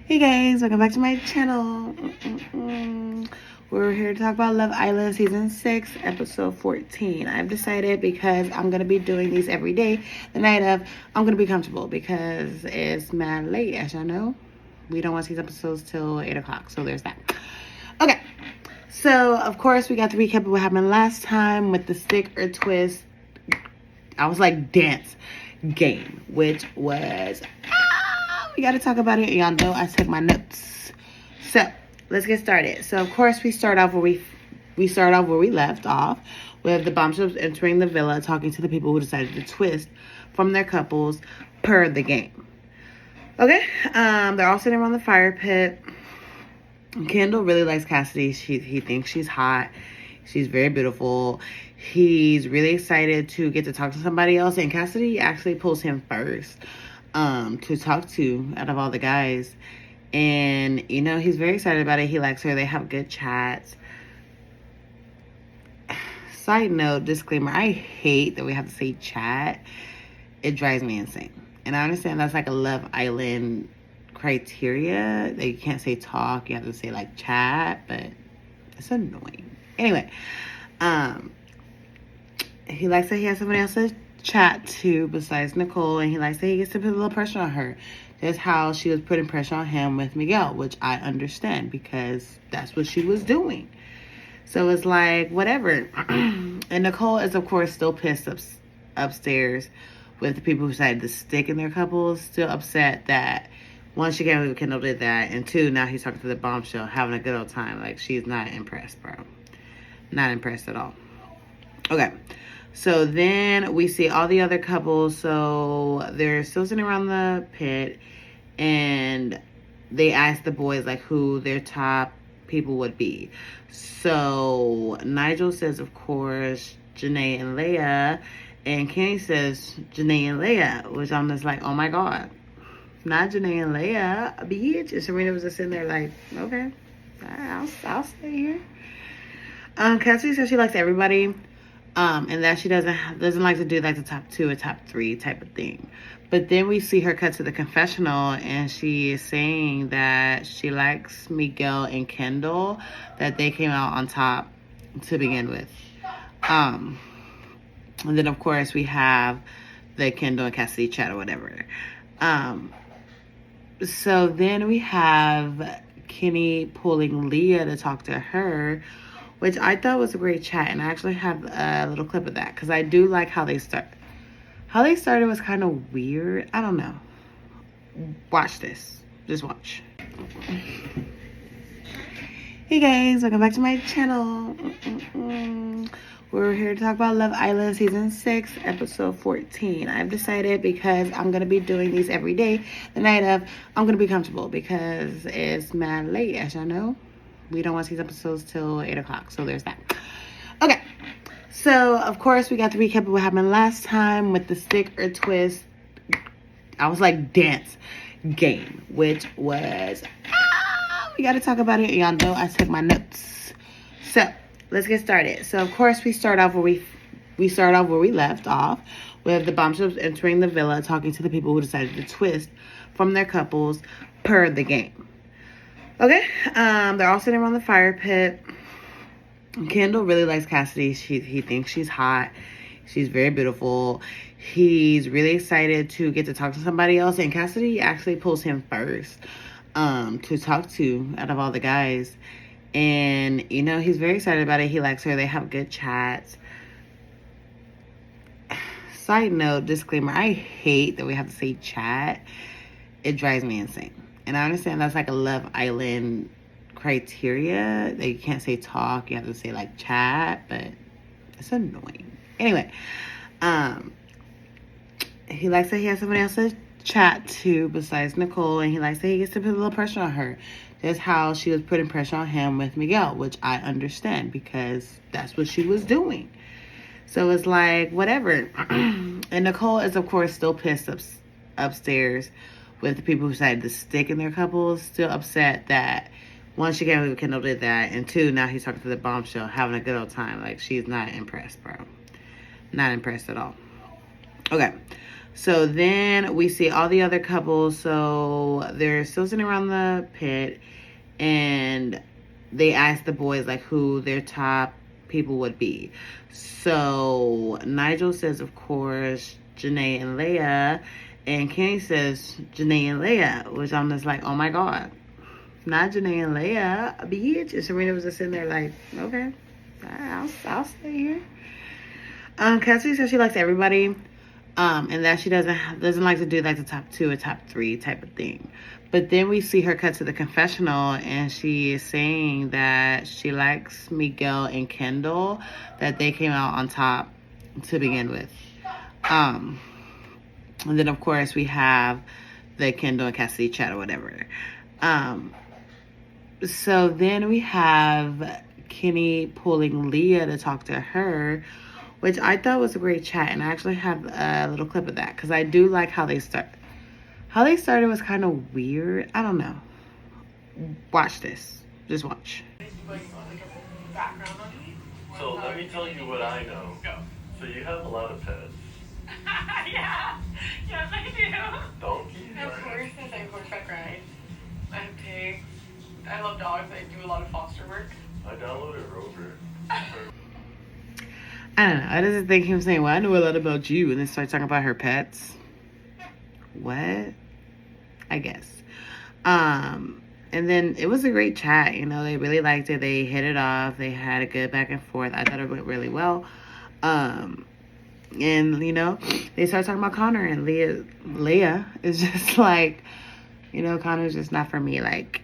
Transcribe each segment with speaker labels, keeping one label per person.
Speaker 1: Hey guys, welcome back to my channel. We're here to talk about Love Island Season 6, Episode 14. I've decided because I'm going to be doing these every day, the night of, I'm going to be comfortable because it's mad late, as y'all know. We don't watch these episodes till 8 o'clock, so there's that. Okay, so of course we got to recap of what happened last time with the stick or twist. I was like dance game, which was... we got to talk about it. Y'all know I took my notes. So let's get started. So of course we start off where we left off, with the bombshells entering the villa, talking to the people who decided to twist from their couples per the game. Okay, they're all sitting around the fire pit. Kendall really likes Cassidy. He thinks she's hot. She's very beautiful. He's really excited to get to talk to somebody else, and Cassidy actually pulls him first to talk to out of all the guys. And you know, he's very excited about it. He likes her. They have good chats. Side note, disclaimer, I hate that we have to say chat. It drives me insane. And I understand that's like a Love Island criteria that you can't say talk, you have to say like chat, but it's annoying. Anyway, he likes that he has somebody else to chat to besides Nicole, and he likes that he gets to put a little pressure on her. That's how she was putting pressure on him with Miguel, which I understand because that's what she was doing. So it's like, whatever. And Nicole is, of course, still pissed upstairs with the people who decided to stick in their couples. Still upset that, one, she can't believe Kendall did that, and two, now he's talking to the bombshell, having a good old time. Like, she's not impressed, bro. Not impressed at all. Okay. So then we see all the other couples. So they're still sitting around the pit, and they ask the boys like who their top people would be. So Nigel says, of course, Janae and Leia, and Kenny says Janae and Leia, which I'm just like, oh my god, not Janae and Leia, bitch. And Serena was just sitting there like, okay, I'll stay here. Cassidy says she likes everybody. And that she doesn't like to do like the top 2 or top 3 type of thing. But then we see her cut to the confessional, and she is saying that she likes Miguel and Kendall, that they came out on top to begin with. And then of course we have the Kendall and Cassidy chat or whatever. So then we have Kenny pulling Leah to talk to her, which I thought was a great chat, and I actually have a little clip of that because I do like how they start. How they started was kind of weird. I don't know. Watch this. Just watch. Hey guys, welcome back to my channel. We're here to talk about Love Island Season 6, Episode 14. I've decided because I'm going to be doing these every day, the night of, I'm going to be comfortable because it's mad late, as y'all know. We don't watch these episodes till 8 o'clock, so there's that. Okay, so of course we got to recap of what happened last time with the stick or twist. I was like dance game, which was... we got to talk about it. Y'all know I took my notes. So let's get started. So of course we start off where we left off, with the bombshells entering the villa, talking to the people who decided to twist from their couples per the game. Okay, they're all sitting around the fire pit. Kendall really likes Cassidy. He thinks she's hot. She's very beautiful. He's really excited to get to talk to somebody else, and Cassidy actually pulls him first to talk to out of all the guys. And you know, he's very excited about it. He likes her. They have good chats. Side note, disclaimer, I hate that we have to say chat. It drives me insane. And I understand that's like a Love Island criteria that you can't say talk, you have to say like chat, but it's annoying. Anyway, he likes that he has somebody else to chat to besides Nicole, and he likes that he gets to put a little pressure on her. That's how she was putting pressure on him with Miguel, which I understand because that's what she was doing. So it's like, whatever. And Nicole is, of course, still pissed upstairs with the people who decided to stick in their couples. Still upset that, one, she can't believe Kendall did that, and two, now he's talking to the bombshell, having a good old time. Like, she's not impressed, bro. Not impressed at all. Okay. So then we see all the other couples. So they're still sitting around the pit, and they ask the boys like who their top people would be. So Nigel says, of course, Janae and Leia, and Kenny says Janae and Leia, which I'm just like, oh my god, not Janae and Leia, bitch. And Serena was just sitting there like, okay, I'll stay here. Cassidy says she likes everybody, and that she doesn't like to do like the top 2 or top 3 type of thing. But then we see her cut to the confessional, and she is saying that she likes Miguel and Kendall, that they came out on top to begin with. And then of course we have the Kendall and Cassidy chat or whatever. So then we have Kenny pulling Leah to talk to her, which I thought was a great chat, and I actually have a little clip of that because I do like how they start. How they started was kind of weird. I don't know. Watch this. Just watch.
Speaker 2: So let me tell you what I know. Go. So you have a lot of pets.
Speaker 3: Yeah. Yes, I do.
Speaker 2: Donkeys?
Speaker 3: Of course, I have horseback rides. I have pigs. I love dogs. I do a lot of foster work.
Speaker 2: I downloaded Rover.
Speaker 1: I don't know. I just think him saying, well, I know a lot about you, and then start talking about her pets. What? I guess. And then it was a great chat. You know, they really liked it. They hit it off. They had a good back and forth. I thought it went really well. And, you know, they started talking about Connor, and Leah is just like, you know, Connor's just not for me. Like,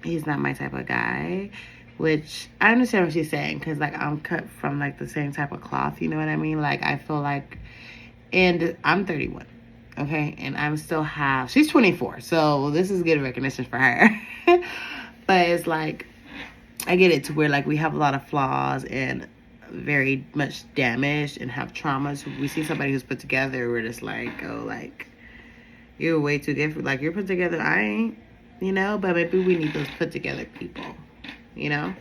Speaker 1: he's not my type of guy. Which I understand what she's saying, because like I'm cut from like the same type of cloth, you know what I mean? Like I feel like, and I'm 31, okay, and I'm still have, she's 24, so this is good recognition for her. But it's like, I get it to where like we have a lot of flaws and very much damaged and have traumas. We see somebody who's put together, we're just like, oh, like you're way too different. Like you're put together, I ain't, you know. But maybe we need those put together people. You know?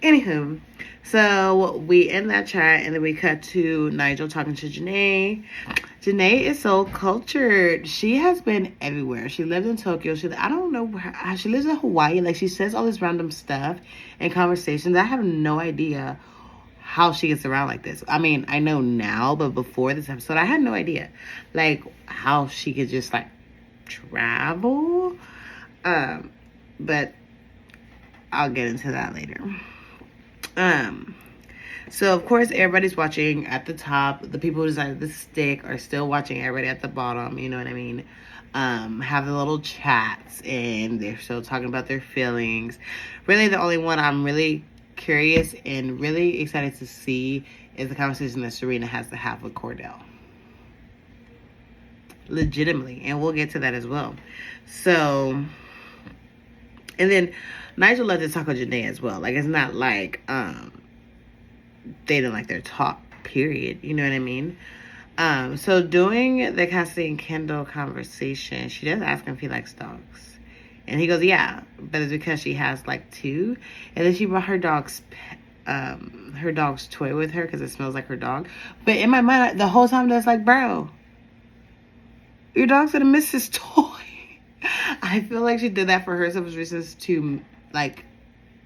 Speaker 1: Anywho, so we end that chat, and then we cut to Nigel talking to Janae. Janae is so cultured. She has been everywhere. She lived in Tokyo. I don't know how she lives in Hawaii. Like, she says all this random stuff and conversations. I have no idea how she gets around like this. I mean, I know now, but before this episode, I had no idea. Like, how she could just, like, travel. But I'll get into that later. So of course everybody's watching at the top. The people who decided to stick are still watching everybody at the bottom, you know what I mean? Have the little chats, and they're still talking about their feelings. Really the only one I'm really curious and really excited to see is the conversation that Serena has to have with Cordell. Legitimately, and we'll get to that as well. So, and then Nigel loved to talk with Janae as well. Like, it's not like they didn't like their talk, period. You know what I mean? So during the Cassidy and Kendall conversation, she does ask him if he likes dogs. And he goes, yeah, but it's because she has like 2. And then she brought her dog's toy with her because it smells like her dog. But in my mind, the whole time, that's like, bro, your dog's gonna miss his toy. I feel like she did that for her selfish reasons to, like,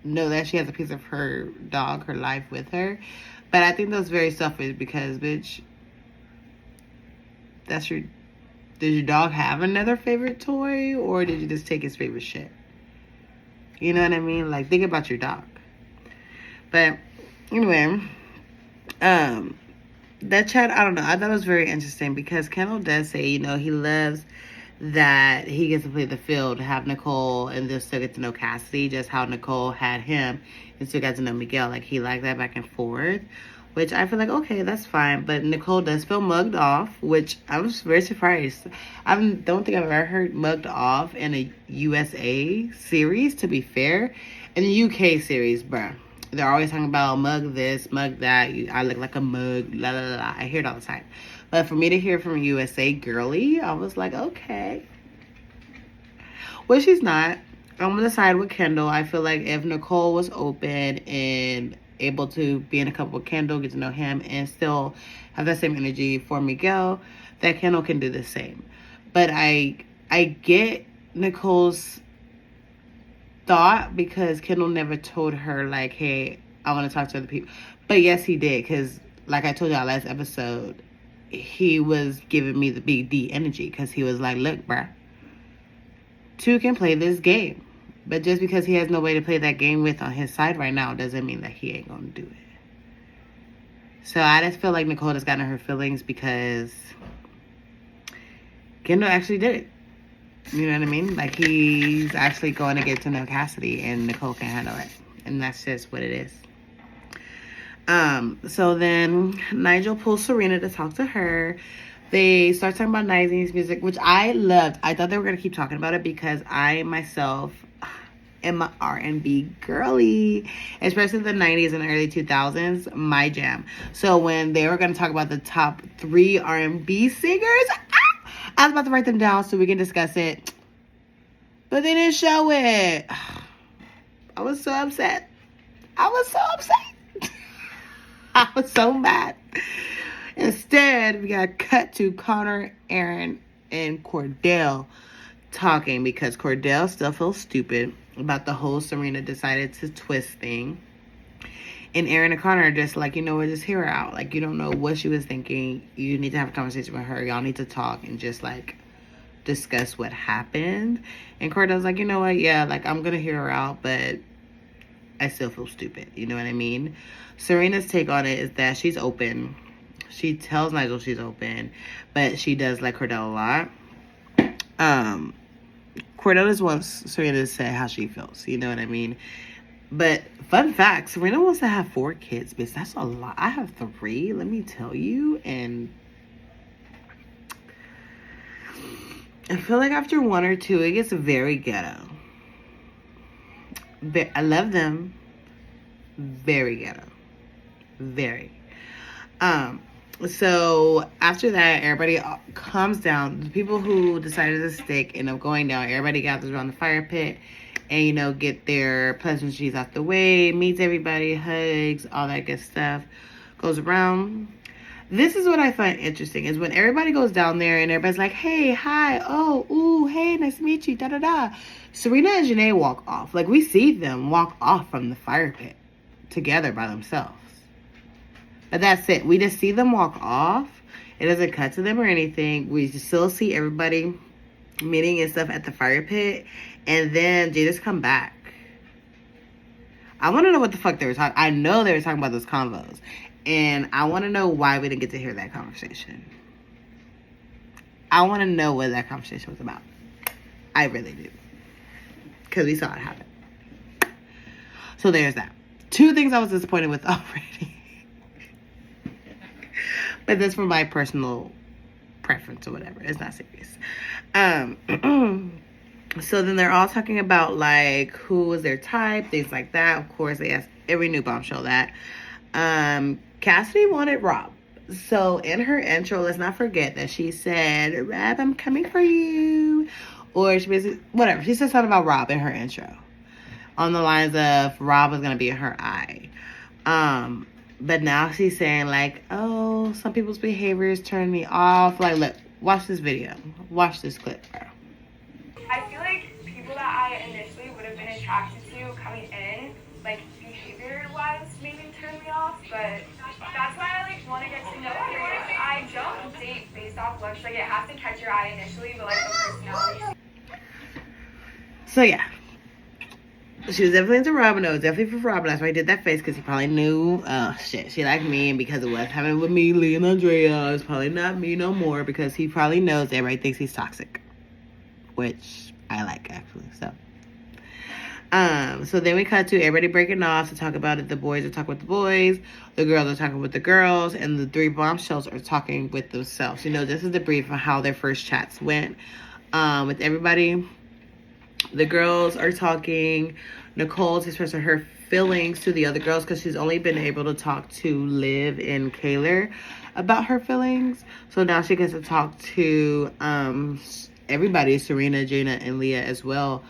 Speaker 1: know that she has a piece of her dog, her life with her. But I think that's very selfish because, bitch, did your dog have another favorite toy, or did you just take his favorite shit? You know what I mean? Like, think about your dog. But anyway, that chat, I don't know, I thought it was very interesting because Kendall does say, you know, he loves that he gets to play the field, have Nicole, and then still get to know Cassidy, just how Nicole had him and still got to know Miguel. Like, he liked that back and forth, which I feel like, okay, that's fine. But Nicole does feel mugged off, which I was very surprised. I don't think I've ever heard mugged off in a USA series, to be fair. In the UK series, bruh, they're always talking about mug this, mug that, I look like a mug, la la la. I hear it all the time. But for me to hear from a USA girly, I was like, okay. Well, she's not. I'm going to side with Kendall. I feel like if Nicole was open and able to be in a couple with Kendall, get to know him, and still have that same energy for Miguel, that Kendall can do the same. But I get Nicole's thought because Kendall never told her, like, hey, I want to talk to other people. But yes, he did, because like I told y'all last episode, he was giving me the big D energy, because he was like, look, bruh, two can play this game. But just because he has nobody to play that game with on his side right now doesn't mean that he ain't going to do it. So I just feel like Nicole has gotten her feelings because Kendall actually did it. You know what I mean? Like, he's actually going to get to know Cassidy, and Nicole can't handle it. And that's just what it is. So then Nigel pulls Serena to talk to her. They start talking about 90s music, which I loved. I thought they were going to keep talking about it because I myself am an R&B girly, especially the 90s and early 2000s, my jam. So when they were going to talk about the top 3 R&B singers, I was about to write them down so we can discuss it, but they didn't show it. I was so upset. I was so mad. Instead, we got cut to Connor, Aaron, and Cordell talking because Cordell still feels stupid about the whole Serena decided to twist thing. And Aaron and Connor are just like, you know what, just hear her out. Like, you don't know what she was thinking. You need to have a conversation with her. Y'all need to talk and just, like, discuss what happened. And Cordell's like, you know what, yeah, like, I'm going to hear her out, but I still feel stupid. You know what I mean? Serena's take on it is that she's open. She tells Nigel she's open, but she does like Cordell a lot. Cordell just wants Serena to say how she feels. You know what I mean? But fun fact, Serena wants to have 4 kids, bitch. That's a lot. I have 3, let me tell you. And I feel like after 1 or 2, it gets very ghetto. I love them. Very ghetto. Very. So after that, everybody calms down. The people who decided to stick end up going down. Everybody gathers around the fire pit and, you know, get their pleasantries out the way, meets everybody, hugs, all that good stuff, goes around. This is what I find interesting, is when everybody goes down there and everybody's like, hey, hi, oh, ooh, hey, nice to meet you, da-da-da. Serena and Janae walk off. Like, we see them walk off from the fire pit together by themselves. But that's it. We just see them walk off. It doesn't cut to them or anything. We still see everybody meeting and stuff at the fire pit. And then they just come back. I want to know what the fuck they were talking. I know they were talking about those convos. And I want to know why we didn't get to hear that conversation. I want to know what that conversation was about. I really do. Because we saw it happen. So there's that. 2 things I was disappointed with already. But that's for my personal preference or whatever. It's not serious. So then they're all talking about, like, who was their type, things like that. Of course, they asked every new bombshell that. Cassidy wanted Rob. So in her intro, let's not forget that she said, Rob, I'm coming for you. Or she basically, whatever. She said something about Rob in her intro. On the lines of Rob was going to be her eye. But now she's saying, like, oh, some people's behaviors turn me off. Like, look, watch this video. Watch this clip, bro.
Speaker 4: I feel like people that I initially would have been attracted to coming in, like, behavior-wise, maybe turn me off. But that's why I, like, want to get to know people. I don't date based off looks. Like, it has to catch your eye initially, but, like, the personality.
Speaker 1: So, yeah. She was definitely into Robin. It was definitely for Robin. That's why he did that face, because he probably knew, shit, she liked me. And because it was happening with me, Lee and Andrea, it's probably not me no more, because he probably knows everybody thinks he's toxic. Which I like, actually. So then we cut to everybody breaking off to talk about it. The boys are talking with the boys. The girls are talking with the girls. And the 3 bombshells are talking with themselves. You know, this is the brief of how their first chats went with everybody. The girls are talking. Nicole's expressing her feelings to the other girls because she's only been able to talk to Liv and Kaylor about her feelings. So now she gets to talk to everybody, Serena, Jaina, and Leah as well,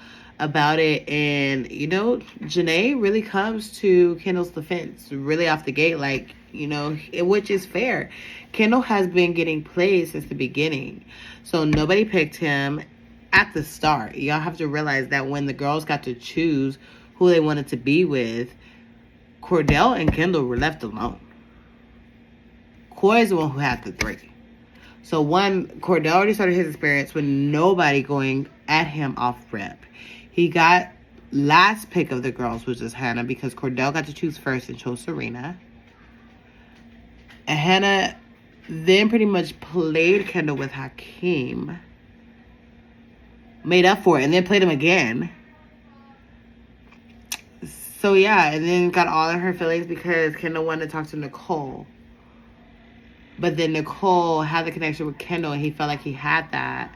Speaker 1: about it. And, you know, Janae really comes to Kendall's defense really off the gate, like, you know, which is fair. Kendall has been getting played since the beginning. So nobody picked him at the start. Y'all have to realize that when the girls got to choose who they wanted to be with, Cordell and Kendall were left alone. Coy's the one who had the 3. So one, Cordell already started his experience with nobody going at him off rip. He got last pick of the girls, which is Hannah, because Cordell got to choose first and chose Serena. And Hannah then pretty much played Kendall with Hakeem. Made up for it and then played him again. So yeah, and then got all in her feelings because Kendall wanted to talk to Nicole. But then Nicole had the connection with Kendall and he felt like he had that.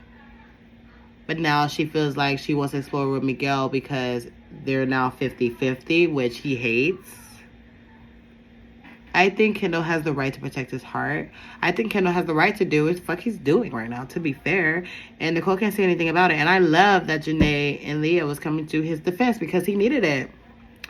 Speaker 1: But now she feels like she wants to explore with Miguel because they're now 50-50, which he hates. I think Kendall has the right to protect his heart. I think Kendall has the right to do what the fuck he's doing right now, to be fair. And Nicole can't say anything about it. And I love that Janae and Leah was coming to his defense because he needed it.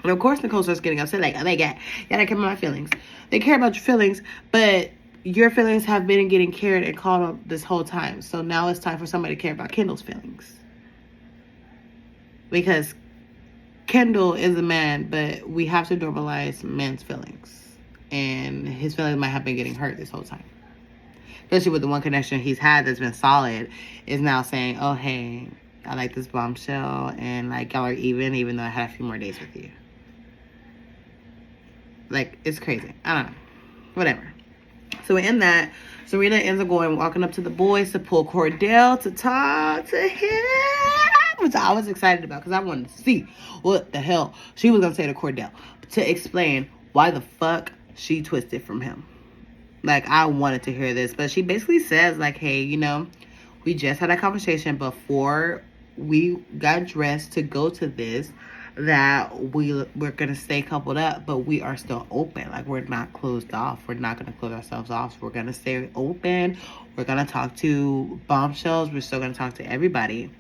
Speaker 1: And of course Nicole starts getting upset, like, oh my God, y'all don't care about my feelings. They care about your feelings, but your feelings have been getting cared and called on this whole time. So now it's time for somebody to care about Kendall's feelings. Because Kendall is a man, but we have to normalize men's feelings. And his feelings might have been getting hurt this whole time. Especially with the one connection he's had that's been solid, is now saying, oh, hey, I like this bombshell, and like y'all are even though I had a few more days with you. Like, it's crazy. I don't know. Whatever. So in that, Serena ends up walking up to the boys to pull Cordell to talk to him, which I was excited about because I wanted to see what the hell she was going to say to Cordell to explain why the fuck she twisted from him. Like, I wanted to hear this, but she basically says, like, hey, you know, we just had a conversation before we got dressed to go to this, that we're going to stay coupled up, but we are still open. Like, we're not closed off. We're not going to close ourselves off. So we're going to stay open. We're going to talk to bombshells. We're still going to talk to everybody.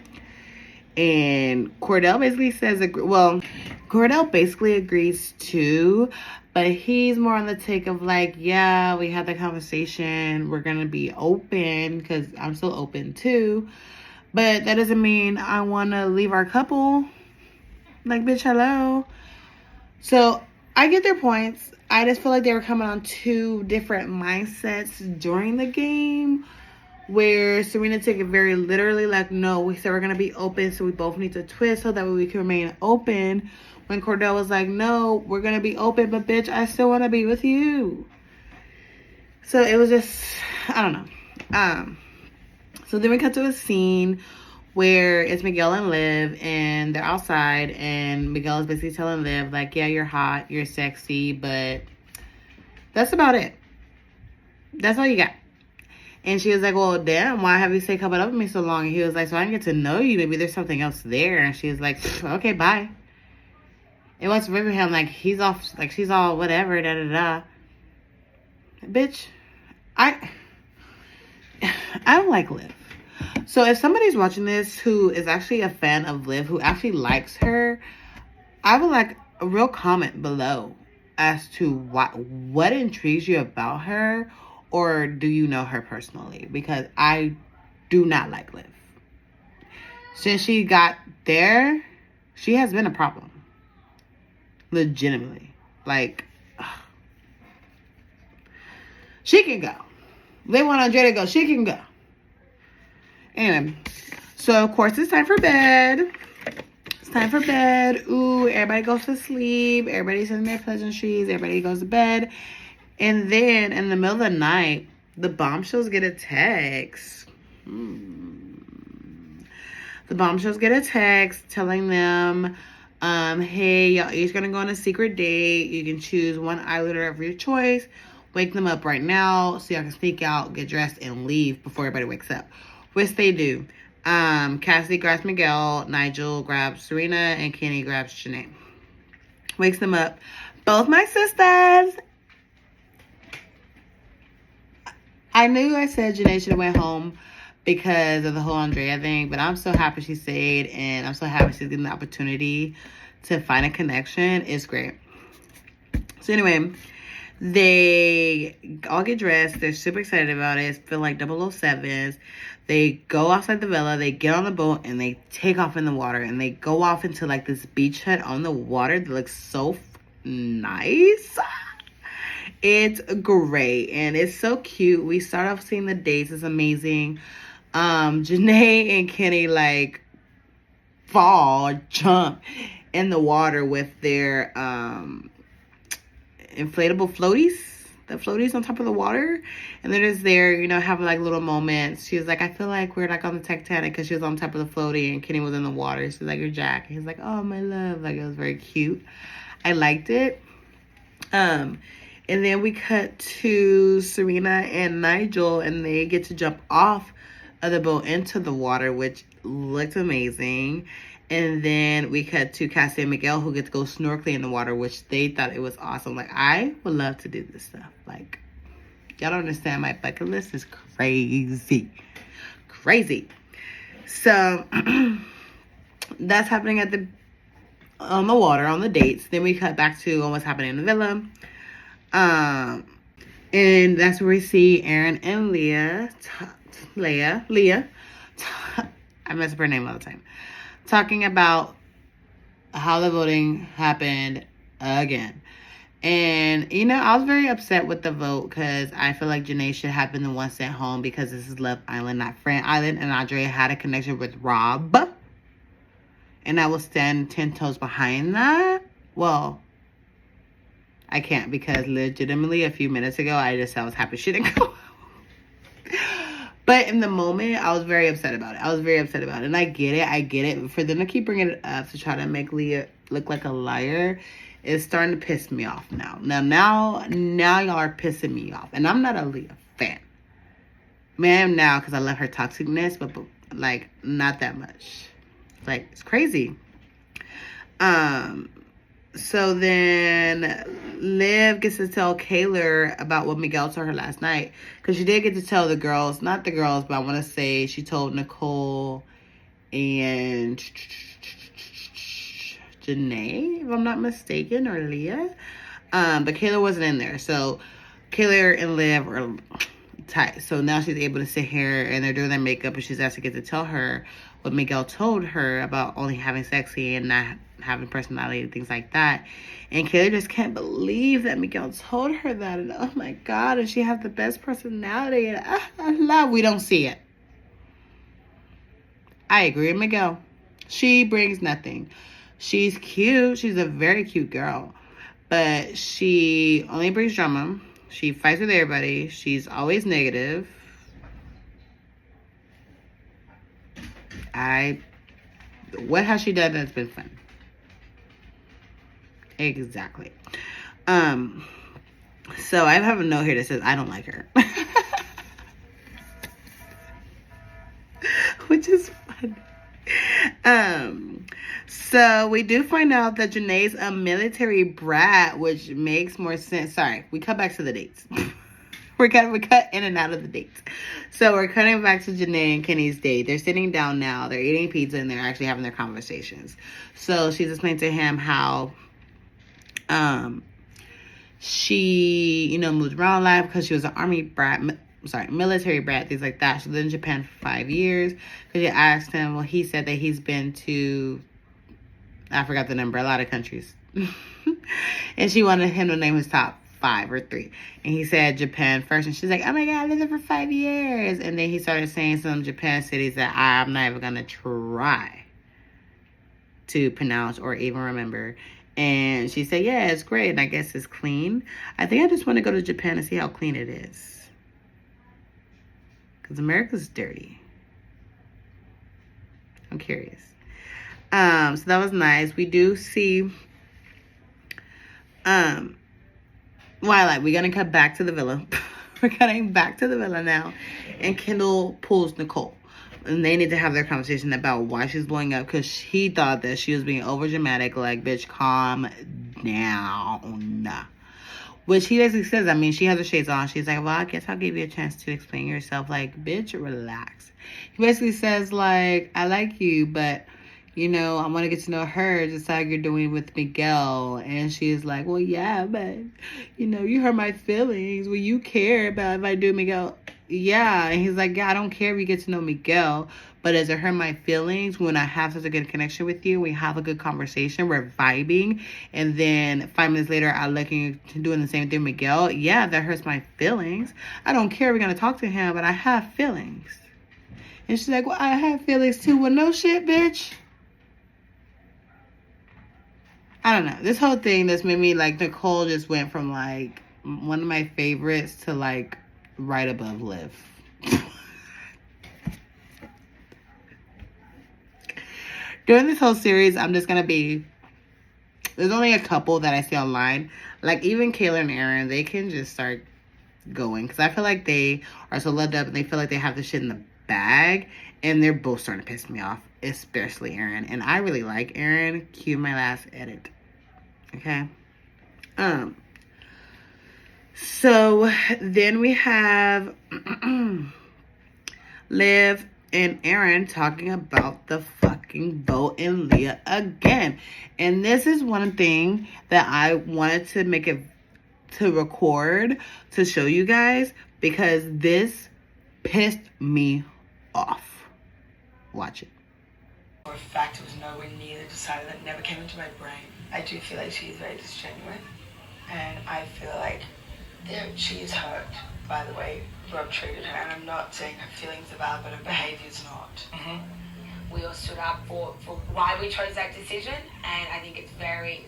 Speaker 1: And Cordell basically says, well, Cordell basically agrees too, but he's more on the take of like, yeah, we had the conversation. We're going to be open because I'm still open too. But that doesn't mean I want to leave our couple. Like, bitch, hello. So I get their points. I just feel like they were coming on 2 different mindsets during the game, where Serena took it very literally, like, no, we said we're going to be open, so we both need to twist so that way we can remain open. When Cordell was like, no, we're going to be open, but bitch, I still want to be with you. So it was just, I don't know. So then we cut to a scene where it's Miguel and Liv, and they're outside, and Miguel is basically telling Liv, like, yeah, you're hot, you're sexy, but that's about it. That's all you got. And she was like, well, damn, why have you stayed coupled up with me so long? And he was like, so I didn't get to know you. Maybe there's something else there. And she was like, okay, bye. And what's with him, like, he's off, like, she's all whatever, da-da-da. Bitch, I don't like Liv. So if somebody's watching this who is actually a fan of Liv, who actually likes her, I would like a real comment below as to what intrigues you about her, or do you know her personally? Because I do not like Liv. Since she got there, she has been a problem. Legitimately. Like, ugh. She can go. They want Andre to go. She can go. Anyway, so of course it's time for bed. It's time for bed. Ooh, everybody goes to sleep. Everybody's in their pleasantries. Everybody goes to bed. And then in the middle of the night, the bombshells get a text. The bombshells get a text telling them, hey, y'all each gonna go on a secret date. You can choose one islander of your choice. Wake them up right now so y'all can sneak out, get dressed, and leave before everybody wakes up. Which they do. Cassidy grabs Miguel, Nigel grabs Serena, and Kenny grabs Janae. Wakes them up. Both my sisters. I knew I said Janae should have went home, because of the whole Andrea thing. But I'm so happy she stayed, and I'm so happy she's getting the opportunity to find a connection. It's great. So anyway, they all get dressed. They're super excited about it. Feel like 007s. They go outside the villa. They get on the boat and they take off in the water. And they go off into like this beach hut on the water that looks so nice. It's great and it's so cute. We start off seeing the dates. It's amazing. Janae and Kenny like fall or jump in the water with their inflatable floaties. The floaties on top of the water. And they're just there, you know, having like little moments. She was like, I feel like we're like on the Titanic, because she was on top of the floaty and Kenny was in the water. She's like, you're Jack. And he's like, oh, my love. Like, it was very cute. I liked it. And then we cut to Serena and Nigel, and they get to jump off of the boat into the water, which looked amazing. And then we cut to Cassie and Miguel, who get to go snorkeling in the water, which they thought it was awesome. Like, I would love to do this stuff. Like, y'all don't understand. My bucket list is crazy. Crazy. So, that's happening on the water, on the dates. Then we cut back to what's happening in the villa. And that's where we see Aaron and Leah. I mess up her name all the time. Talking about how the voting happened again. And, you know, I was very upset with the vote because I feel like Janae should have been the one sent home, because this is Love Island, not Friend Island. And Andrea had a connection with Rob. And I will stand 10 toes behind that. Well, I can't, because legitimately a few minutes ago, I was happy she didn't go. But in the moment, I was very upset about it. And I get it. For them to keep bringing it up to try to make Leah look like a liar is starting to piss me off now. Now y'all are pissing me off. And I'm not a Leah fan. Man, I am now, because I love her toxicness, but like, not that much. Like, it's crazy. So then Liv gets to tell Kayla about what Miguel told her last night. Because she did get to tell the girls, not the girls, but I want to say she told Nicole and Janae, if I'm not mistaken, or Leah. But Kayla wasn't in there. So Kayla and Liv are tight. So now she's able to sit here and they're doing their makeup, and she's actually get to tell her what Miguel told her about only having sexy and not having personality and things like that. And Kayla just can't believe that Miguel told her that. And oh my God, and she has the best personality. And I love, we don't see it. I agree with Miguel. She brings nothing. She's cute. She's a very cute girl. But she only brings drama. She fights with everybody. She's always negative. What has she done that's been fun? Exactly. So I have a note here that says I don't like her. Which is fun. So we do find out that Janae's a military brat, which makes more sense. Sorry, we cut back to the dates. we cut in and out of the dates. So we're cutting back to Janae and Kenny's date. They're sitting down now. They're eating pizza and they're actually having their conversations. So she's explaining to him how she, you know, moved around a lot because she was an military brat, things like that. She lived in Japan for 5 years. Because you asked him, well, he said that he's been to, I forgot the number, a lot of countries. And she wanted him to name his top 5 or 3. And he said Japan first. And she's like, oh my God, I lived there for 5 years. And then he started saying some Japan cities that I'm not even going to try to pronounce or even remember. And she said, yeah, it's great. And I guess it's clean. I think I just want to go to Japan and see how clean it is. Because America's dirty. I'm curious. So that was nice. We do see we're gonna cut back to the villa. We're cutting back to the villa now. And Kendall pulls Nicole. And they need to have their conversation about why she's blowing up. Because he thought that she was being over dramatic. Like, bitch, calm down. Which he basically says, I mean, she has her shades on. She's like, well, I guess I'll give you a chance to explain yourself. Like, bitch, relax. He basically says, like, I like you, but, you know, I want to get to know her just like you're doing with Miguel. And she's like, well, yeah, but, you know, you hurt my feelings. Well, you care about if I do Miguel. Yeah. And he's like, yeah, I don't care if you get to know Miguel, but does it hurt my feelings when I have such a good connection with you? We have a good conversation. We're vibing. And then 5 minutes later, I look and you're doing the same thing with Miguel. Yeah, that hurts my feelings. I don't care. We're going to talk to him, but I have feelings. And she's like, well, I have feelings too. Well, no shit, bitch. I don't know. This whole thing that's made me, like, Nicole just went from, like, one of my favorites to, like, right above Liv. During this whole series, I'm just going to be... There's only a couple that I see online. Like, even Kayla and Aaron, they can just start going. Because I feel like they are so loved up and they feel like they have the shit in the bag. And they're both starting to piss me off. Especially Aaron. And I really like Aaron. Cue my last edit. Okay? So, then we have Liv and Aaron talking about the fucking vote in Leah again. And this is one thing that I wanted to make it to record to show you guys because this pissed me off. Watch it.
Speaker 5: For a fact, it was nowhere near the decided that never came into my brain. I do feel like she's very disgenuine, and I feel like she is hurt by the way Rob treated her, and I'm not saying her feelings are valid, but her behavior's not.
Speaker 6: We all stood up for why we chose that decision, and I think it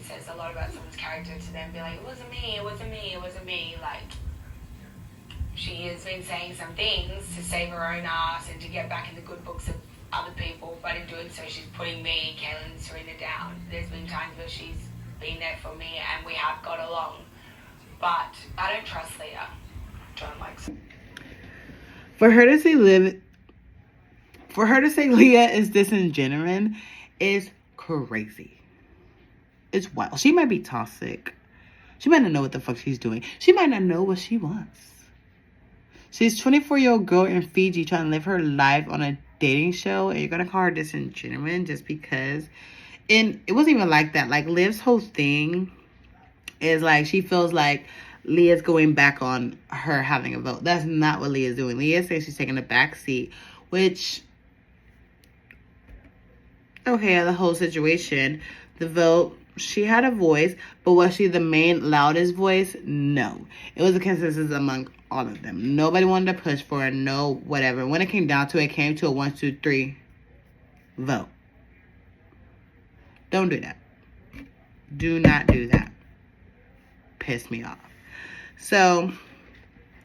Speaker 6: says a lot about someone's character to then be like, it wasn't me, it wasn't me, it wasn't me. Like, she has been saying some things to save her own ass and to get back in the good books of other people, but in doing so, she's putting me, Kaylin, and Serena down. There's been times where she's been there for me, and we have got along, but I don't trust Leah. John likes it.
Speaker 1: For her to say Leah is disingenuine is crazy. It's wild. She might be toxic. She might not know what the fuck she's doing. She might not know what she wants. She's a 24-year-old girl in Fiji trying to live her life on a dating show, and you're gonna call her disingenuine just because. And it wasn't even like that. Like, Liv's whole thing is like she feels like Leah's going back on her having a vote. That's not what Leah's doing. Leah says she's taking a back seat, which, okay, the whole situation, the vote, she had a voice, but was she the main loudest voice? No. It was a consensus among all of them. Nobody wanted to push for her, no whatever. When it came down to it, it came to a 1, 2, 3 vote. Don't do that. Do not do that. Piss me off. So,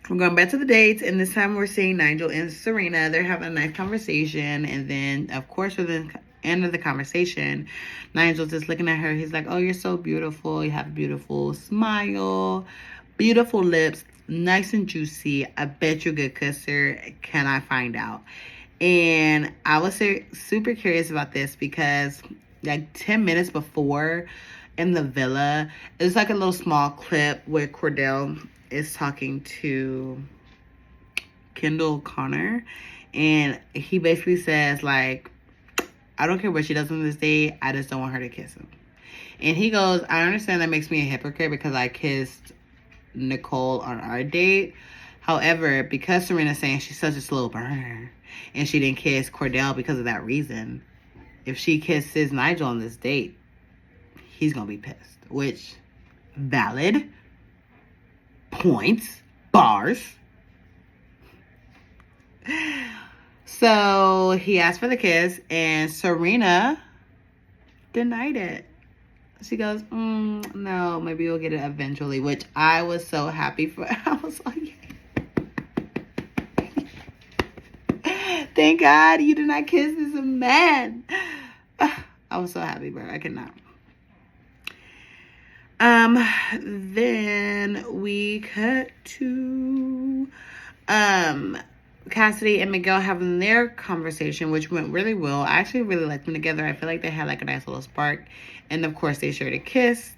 Speaker 1: we're going back to the dates, and this time we're seeing Nigel and Serena. They're having a nice conversation, and then, of course, for the end of the conversation, Nigel's just looking at her. He's like, oh, you're so beautiful. You have a beautiful smile, beautiful lips, nice and juicy. I bet you're a good kisser. Can I find out? And I was super curious about this because, like, 10 minutes before, in the villa, it's like a little small clip where Cordell is talking to Kendall Connor, and he basically says, like, I don't care what she does on this date, I just don't want her to kiss him. And he goes, I understand that makes me a hypocrite because I kissed Nicole on our date. However, because Serena's saying she's such a slow burner and she didn't kiss Cordell because of that reason, if she kisses Nigel on this date, he's gonna be pissed. Which, valid points, bars. So he asked for the kiss, and Serena denied it. She goes, no, maybe you'll get it eventually, which I was so happy for. I was like, thank God you did not kiss this man. I was so happy, bro. I cannot. Then we cut to Cassidy and Miguel having their conversation, which went really well. I actually really liked them together. I feel like they had like a nice little spark. And of course they shared a kiss.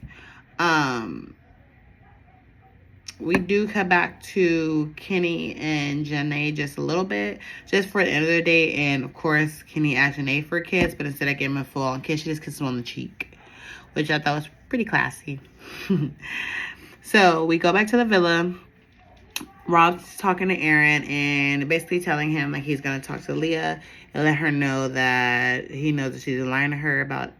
Speaker 1: we do come back to Kenny and Janae just a little bit, just for the end of the day. And of course, Kenny asked Janae for a kiss, but instead of giving him a full on kiss, she just kissed him on the cheek, which I thought was pretty classy. So we go back to the villa. Rob's talking to Aaron and basically telling him like he's gonna talk to Leah and let her know that he knows that she's lying to her about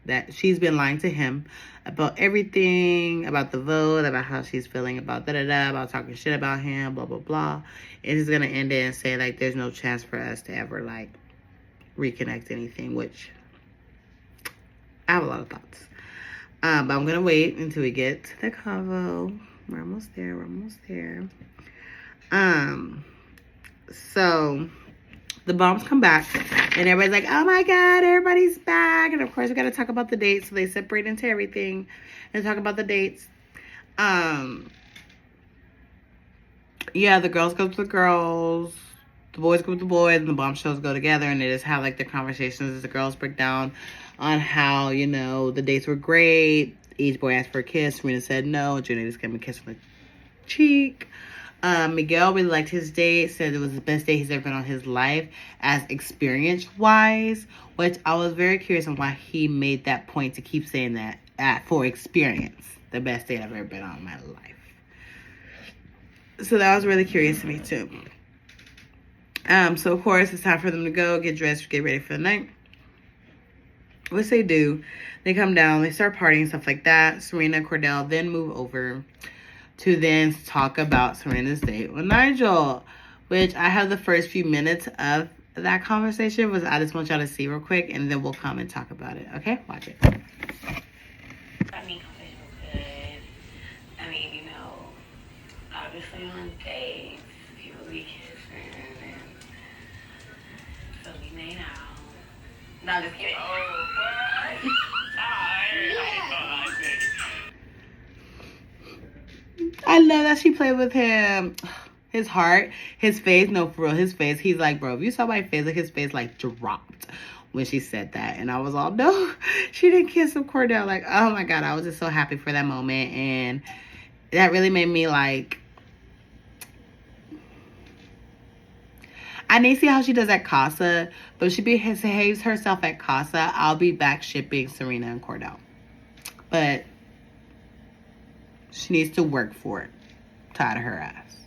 Speaker 1: that she's been lying to him about everything, about the vote, about how she's feeling about da-da-da, about talking shit about him, blah, blah, blah. And he's going to end it and say, like, there's no chance for us to ever, like, reconnect anything, which I have a lot of thoughts. But I'm going to wait until we get to the convo. We're almost there. So the bombs come back and everybody's like, oh my God, everybody's back. And of course we got to talk about the dates. So they separate into everything and talk about the dates. Yeah, the girls go with the girls, the boys go with the boys, and the bombshells go together, and they just have like their conversations as the girls break down on how, you know, the dates were great. Each boy asked for a kiss. Serena said no. Junior just gave him a kiss on the cheek. Miguel really liked his date, said it was the best day he's ever been on his life as experience-wise, which I was very curious on why he made that point to keep saying that for experience, the best date I've ever been on in my life. So that was really curious to me too. So of course it's time for them to go, get dressed, get ready for the night. Which they do. They come down, they start partying, stuff like that. Serena and Cordell then move over to then talk about Serena's date with Nigel, which I have the first few minutes of that conversation, was I just want y'all to see real quick, and then we'll come and talk about it. Okay? Watch it.
Speaker 6: I mean, conversation was good. I mean, you know, obviously on dates, people be kissing, and so we made out. No, I'm just kidding. Oh, what?
Speaker 1: I love that she played with him. His heart, his face, no, for real, his face. He's like, bro, if you saw my face, like his face like dropped when she said that. And I was all, no, she didn't kiss him, Cordell. Like, oh my God, I was just so happy for that moment. And that really made me like, I need to see how she does at Casa, but if she behaves herself at Casa, I'll be back shipping Serena and Cordell. But she needs to work for it. Tired of her ass.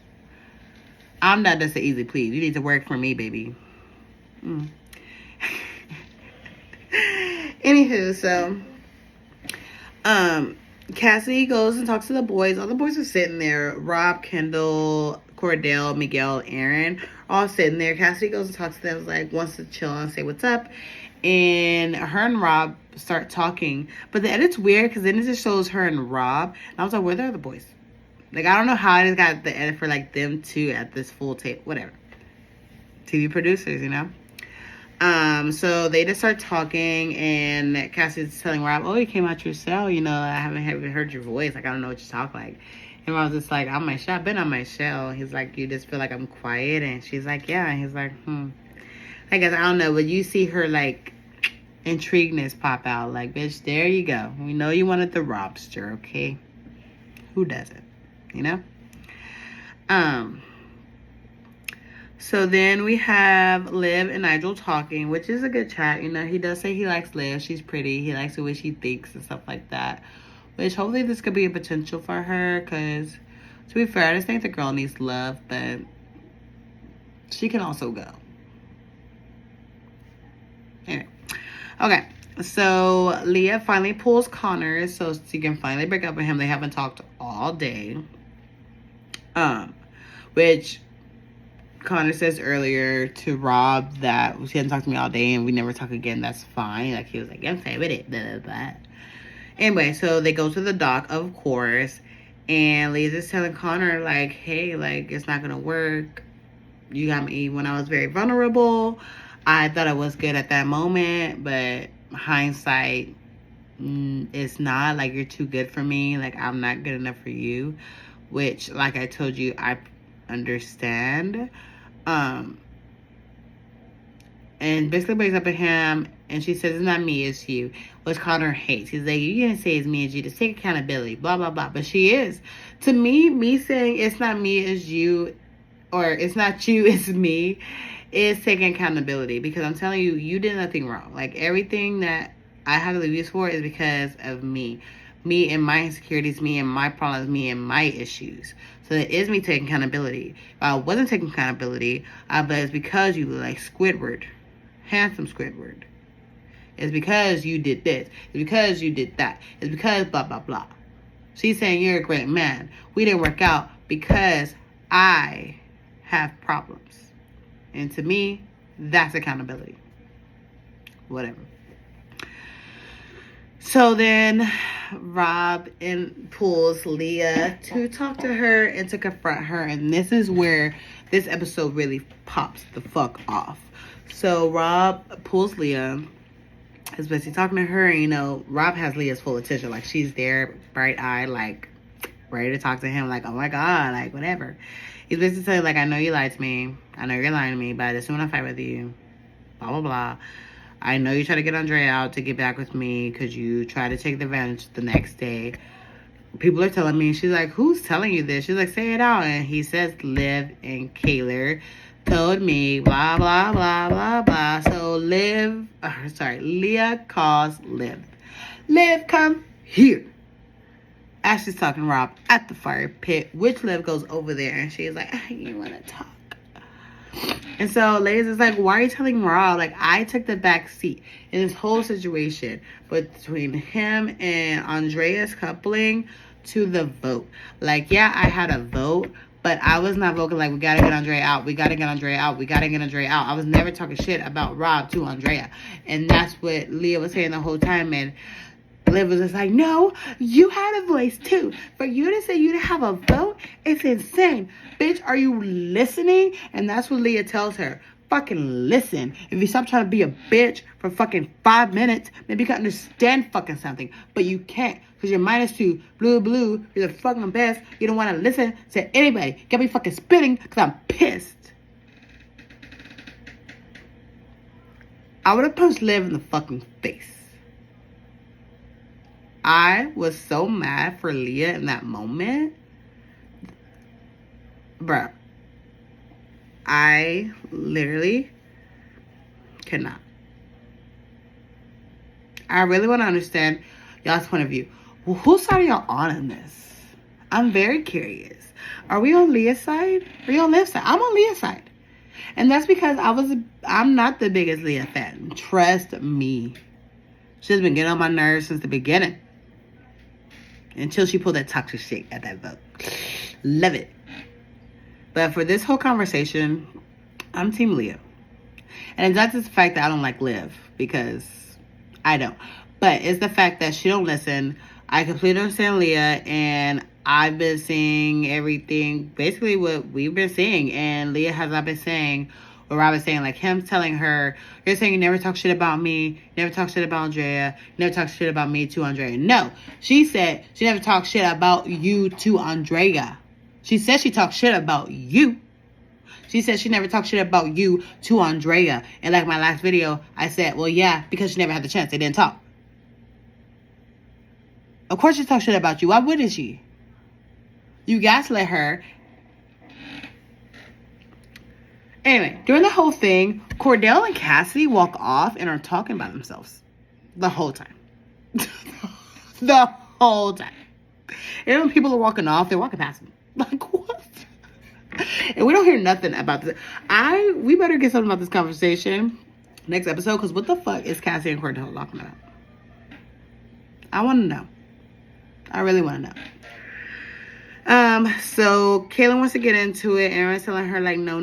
Speaker 1: I'm not just an easy please. You need to work for me, baby. Anywho, so Cassidy goes and talks to the boys. All the boys are sitting there. Rob, Kendall, Cordell, Miguel, Aaron, all sitting there. Cassidy goes and talks to them, like wants to chill and say what's up. And her and Rob start talking. But the edit's weird because then it just shows her and Rob. And I was like, where are the other boys? Like, I don't know how I just got the edit for like them two at this full tape. Whatever. TV producers, you know? So they just start talking, and Cassie's telling Rob, oh, you came out your cell, you know, I haven't heard your voice, like, I don't know what you talk like. And Rob's just like, on my shell, I've been on my shell. He's like, you just feel like I'm quiet? And she's like, yeah. And he's like, I guess, I don't know, but you see her, like, intrigueness pop out, like, bitch, there you go. We know you wanted the Robster, okay? Who doesn't, you know? So then we have Liv and Nigel talking, which is a good chat. You know, he does say he likes Liv. She's pretty. He likes the way she thinks and stuff like that. Which hopefully this could be a potential for her. Because to be fair, I just think the girl needs love. But she can also go. Anyway. Okay. So Leah finally pulls Connor so she can finally break up with him. They haven't talked all day. Which Connor says earlier to Rob that she hadn't talked to me all day and we never talk again. That's fine. Like, he was like, I'm fine with it. Blah, blah, blah. Anyway, so they go to the dock, of course. And Lisa's telling Connor, like, hey, like, it's not going to work. You got me when I was very vulnerable. I thought I was good at that moment. But hindsight, it's not. Like, you're too good for me. Like, I'm not good enough for you. Which, like I told you, I understand. And and basically breaks up with him. And she says, it's not me, it's you. Which called her hate. He's like, you didn't say it's me, it's you. Just take accountability, blah, blah, blah. But she is. To me saying it's not me, it's you, or it's not you, it's me, is taking accountability. Because I'm telling you, you did nothing wrong. Like, everything that I have to leave you for is because of me. Me and my insecurities, me and my problems, me and my issues. So it is me taking accountability. If I wasn't taking accountability, but it's because you look like Squidward. Handsome Squidward. It's because you did this. It's because you did that. It's because blah, blah, blah. She's saying you're a great man. We didn't work out because I have problems. And to me, that's accountability. Whatever. So then Rob pulls Leah to talk to her and to confront her. And this is where this episode really pops the fuck off. So Rob pulls Leah. Is basically talking to her. And, you know, Rob has Leah's full attention. Like, she's there, bright-eyed, like, ready to talk to him. Like, oh, my God. Like, whatever. He's basically saying, like, I know you lied to me. I know you're lying to me. But I just want to fight with you. Blah, blah, blah. I know you try to get Andrea out to get back with me because you try to take the revenge the next day. People are telling me. She's like, who's telling you this? She's like, say it out. And he says, Liv and Kaylor told me, blah, blah, blah, blah, blah. So Leah calls Liv. Liv, come here. Ashley's talking to Rob at the fire pit, which Liv goes over there and she's like, you want to talk? And so Liz is like, why are you telling Rob? Like, I took the back seat in this whole situation between him and Andrea's coupling to the vote. Like, yeah, I had a vote, but I was not voting like, we got to get Andrea out. We got to get Andrea out. We got to get Andrea out. I was never talking shit about Rob to Andrea. And that's what Leah was saying the whole time. And Liv was just like, no, you had a voice too. For you to say you didn't have a vote, it's insane. Bitch, are you listening? And that's what Leah tells her. Fucking listen. If you stop trying to be a bitch for fucking 5 minutes, maybe you can understand fucking something. But you can't. Because you're -2. Blue. You're the fucking best. You don't want to listen to anybody. Get me fucking spitting because I'm pissed. I would have punched Liv in the fucking face. I was so mad for Leah in that moment. Bruh. I literally cannot. I really want to understand y'all's point of view. Well, whose side are y'all on in this? I'm very curious. Are we on Leah's side? Are you on Liv's side? I'm on Leah's side. And that's because I'm not the biggest Leah fan. Trust me. She's been getting on my nerves since the beginning. Until she pulled that toxic shit at that vote. Love it. But for this whole conversation, I'm Team Leah. And it's not just the fact that I don't like Liv, because I don't. But it's the fact that she don't listen. I completely understand Leah, and I've been seeing everything, basically what we've been seeing. And Leah has not been saying what Rob is saying, like him telling her, you're saying you never talk shit about me, never talk shit about Andrea, never talk shit about me to Andrea. No, she said she never talked shit about you to Andrea. She said she talked shit about you. She said she never talked shit about you to Andrea. And like my last video, I said, well, yeah, because she never had the chance. They didn't talk. Of course she talked shit about you. Why wouldn't she? You gaslit her. Anyway, during the whole thing, Cordell and Cassidy walk off and are talking by themselves. The whole time. The whole time. And when people are walking off, they're walking past them. Like, what? And we don't hear nothing about this. We better get something about this conversation next episode, because what the fuck is Cassie and Cordell talking about? I want to know. I really want to know. So Kaylin wants to get into it. Aaron's telling her, like, no,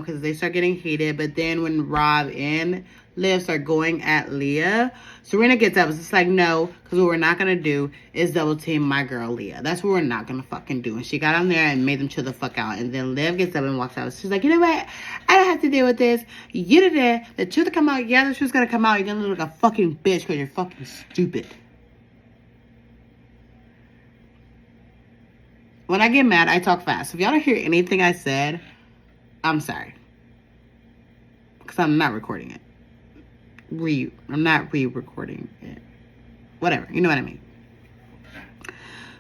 Speaker 1: because they start getting heated. But then when Rob and Liv start going at Leah, Serena gets up. It's just like, no, because what we're not going to do is double team my girl Leah. That's what we're not going to fucking do. And she got on there and made them chill the fuck out. And then Liv gets up and walks out. She's like, you know what? I don't have to deal with this. You did it. The truth will come out. Yeah, the truth's going to come out. You're going to look like a fucking bitch because you're fucking stupid. When I get mad, I talk fast. If y'all don't hear anything I said, I'm sorry. because I'm not recording it. I'm not re-recording it. Whatever, you know what I mean.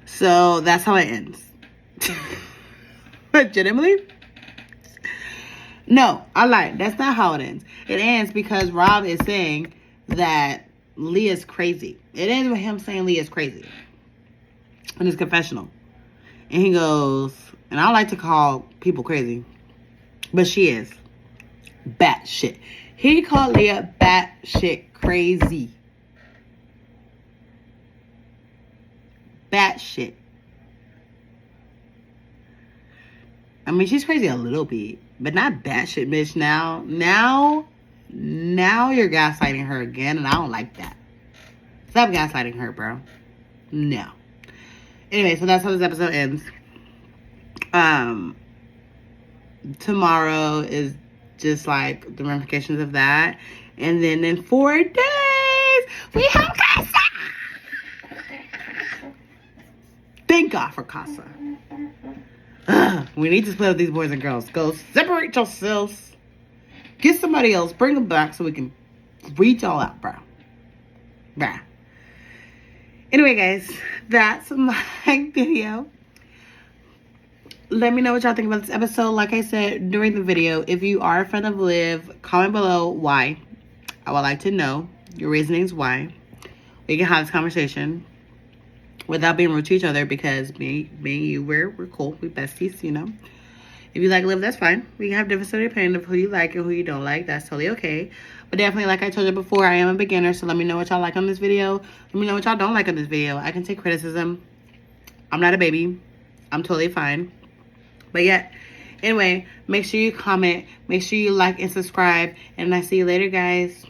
Speaker 1: So that's how it ends. Legitimately? No, I lied. That's not how it ends. It ends because Rob is saying that Leah's crazy. It ends with him saying Leah's crazy in his confessional. And he goes, and I like to call people crazy, but she is batshit. He called Leah batshit crazy. Batshit. I mean, she's crazy a little bit, but not batshit, bitch. Now you're gaslighting her again, and I don't like that. Stop gaslighting her, bro. No. Anyway, so that's how this episode ends. Tomorrow is just like the ramifications of that. And then in 4 days, we have Casa. Thank God for Casa. We need to split up these boys and girls. Go separate yourselves. Get somebody else. Bring them back so we can reach all out, bro. Bruh. Anyway, guys, that's my video. Let me know what y'all think about this episode. Like I said during the video, if you are a friend of Liv, comment below why. I would like to know your reasonings why. We can have this conversation without being rude to each other, because me and you, we're cool. We besties, you know. If you like Liv, that's fine. We can have different opinion of who you like and who you don't like. That's totally okay. But definitely, like I told you before, I am a beginner, so let me know what y'all like on this video. Let me know what y'all don't like on this video. I can take criticism. I'm not a baby. I'm totally fine. But yeah, anyway, make sure you comment. Make sure you like and subscribe. And I see you later, guys.